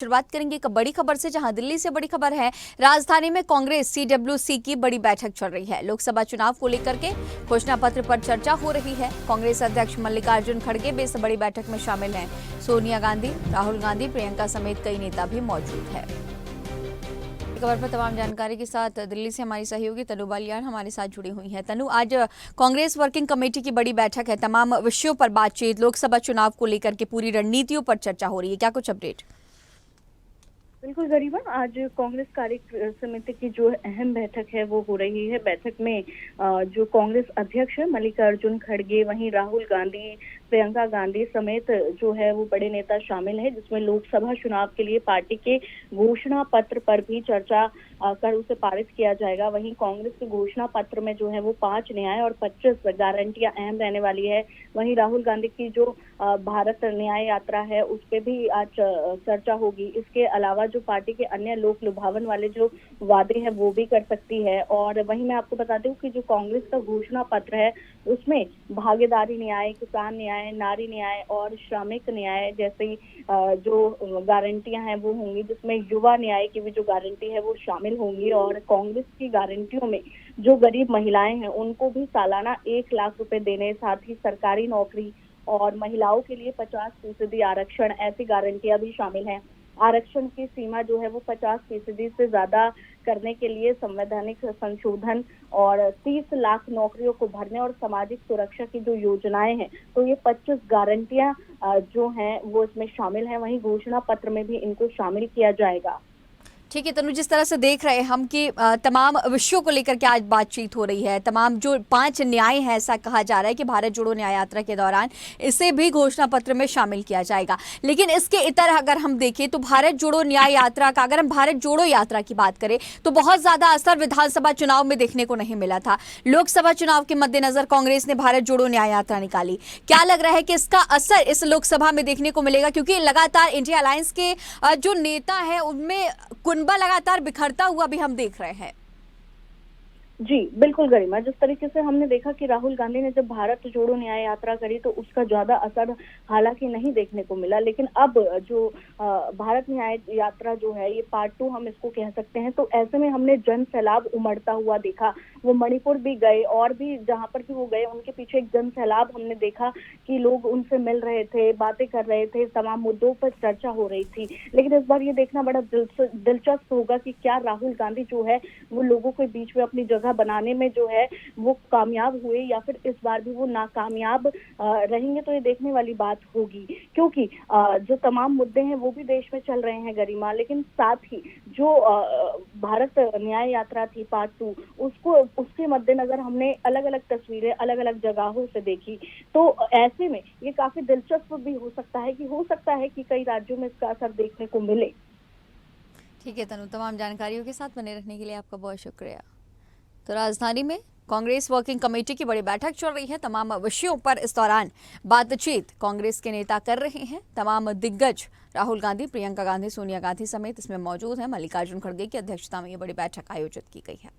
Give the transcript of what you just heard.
शुरुआत करेंगे एक बड़ी खबर से, जहां दिल्ली से बड़ी खबर है। राजधानी में कांग्रेस सीडब्ल्यूसी की बड़ी बैठक चल रही है। लोकसभा चुनाव को लेकर के घोषणा पत्र पर चर्चा हो रही है। कांग्रेस अध्यक्ष मल्लिकार्जुन खड़गे भी इस बड़ी बैठक में शामिल हैं। सोनिया गांधी, राहुल गांधी, प्रियंका समेत कई नेता भी मौजूद है। खबर पर तमाम जानकारी के साथ दिल्ली से हमारी सहयोगी तनु बालियान हमारे साथ जुड़ी हुई हैं। तनु, आज कांग्रेस वर्किंग कमेटी की बड़ी बैठक है। तमाम विषयों पर बातचीत, लोकसभा चुनाव को लेकर के पूरी रणनीतियों पर चर्चा हो रही है। क्या कुछ अपडेट? बिल्कुल गरिमा, आज कांग्रेस कार्य समिति की जो अहम बैठक है वो हो रही है। बैठक में जो कांग्रेस अध्यक्ष है मल्लिकार्जुन खड़गे, वहीं राहुल गांधी, प्रियंका गांधी समेत जो है वो बड़े नेता शामिल है, जिसमें लोकसभा चुनाव के लिए पार्टी के घोषणा पत्र पर भी चर्चा कर उसे पारित किया जाएगा। वहीं कांग्रेस के घोषणा पत्र में जो है वो 5 न्याय और 25 गारंटियां अहम रहने वाली है। वहीं राहुल गांधी की जो भारत न्याय यात्रा है उस पर भी आज चर्चा होगी। इसके अलावा जो पार्टी के अन्य लोक लुभावन वाले जो वादे हैं वो भी कर सकती है। और वहीं मैं आपको बता दूं कि जो कांग्रेस का घोषणा पत्र है उसमें भागीदारी न्याय, किसान न्याय, नारी न्याय और श्रमिक न्याय जैसी जो गारंटियां हैं वो होंगी, जिसमें युवा न्याय की भी जो गारंटी है वो शामिल होंगी। और कांग्रेस की गारंटियों में जो गरीब महिलाएं हैं उनको भी सालाना 1 लाख रुपए देने, साथ ही सरकारी नौकरी और महिलाओं के लिए 50% आरक्षण, ऐसी गारंटियां भी शामिल हैं। आरक्षण की सीमा जो है वो 50% से ज्यादा करने के लिए संवैधानिक संशोधन और 30 लाख नौकरियों को भरने और सामाजिक सुरक्षा की जो योजनाएं हैं, तो ये 25 गारंटियां जो हैं वो इसमें शामिल हैं। वहीं घोषणा पत्र में भी इनको शामिल किया जाएगा। ठीक है तनु, जिस तरह से देख रहे हैं हम कि तमाम विषयों को लेकर के आज बातचीत हो रही है। तमाम जो 5 न्याय है, ऐसा कहा जा रहा है कि भारत जोड़ो न्याय यात्रा के दौरान इसे भी घोषणा पत्र में शामिल किया जाएगा। लेकिन इसके इतर अगर हम देखें तो भारत जोड़ो न्याय यात्रा का, अगर हम भारत जोड़ो यात्रा की बात करें तो बहुत ज्यादा असर विधानसभा चुनाव में देखने को नहीं मिला था। लोकसभा चुनाव के मद्देनजर कांग्रेस ने भारत जोड़ो न्याय यात्रा निकाली। क्या लग रहा है कि इसका असर इस लोकसभा में देखने को मिलेगा? क्योंकि लगातार इंडिया अलायंस के जो नेता है उनमें कुनबा लगातार बिखरता हुआ भी हम देख रहे हैं। जी बिल्कुल गरिमा, जिस तरीके से हमने देखा कि राहुल गांधी ने जब भारत जोड़ो न्याय यात्रा करी तो उसका ज्यादा असर हालांकि नहीं देखने को मिला, लेकिन अब जो भारत न्याय यात्रा जो है ये पार्ट 2 हम इसको कह सकते हैं। तो ऐसे में हमने जन सैलाब उमड़ता हुआ देखा। वो मणिपुर भी गए और भी जहां पर भी वो गए उनके पीछे एक जन सैलाब हमने देखा कि लोग उनसे मिल रहे थे, बातें कर रहे थे, तमाम मुद्दों पर चर्चा हो रही थी। लेकिन इस बार ये देखना बड़ा दिलचस्प होगा कि क्या राहुल गांधी जो है वो लोगों के बीच में अपनी जगह बनाने में जो है वो कामयाब हुए या फिर इस बार भी वो नाकामयाब रहेंगे। तो ये देखने वाली बात होगी, क्योंकि जो तमाम मुद्दे हैं वो भी देश में चल रहे हैं गरिमा, लेकिन साथ ही जो भारत न्याय यात्रा थी पार्ट 2 उसके मद्देनजर हमने अलग अलग तस्वीरें अलग अलग जगहों से देखी। तो ऐसे में ये काफी दिलचस्प भी हो सकता है कि कई राज्यों में इसका असर देखने को मिले। ठीक है तनु, तमाम जानकारियों के साथ बने रहने के लिए आपका बहुत शुक्रिया। तो राजधानी में कांग्रेस वर्किंग कमेटी की बड़ी बैठक चल रही है। तमाम विषयों पर इस दौरान बातचीत कांग्रेस के नेता कर रहे हैं। तमाम दिग्गज राहुल गांधी, प्रियंका गांधी, सोनिया गांधी समेत इसमें मौजूद हैं। मल्लिकार्जुन खड़गे की अध्यक्षता में ये बड़ी बैठक आयोजित की गई है।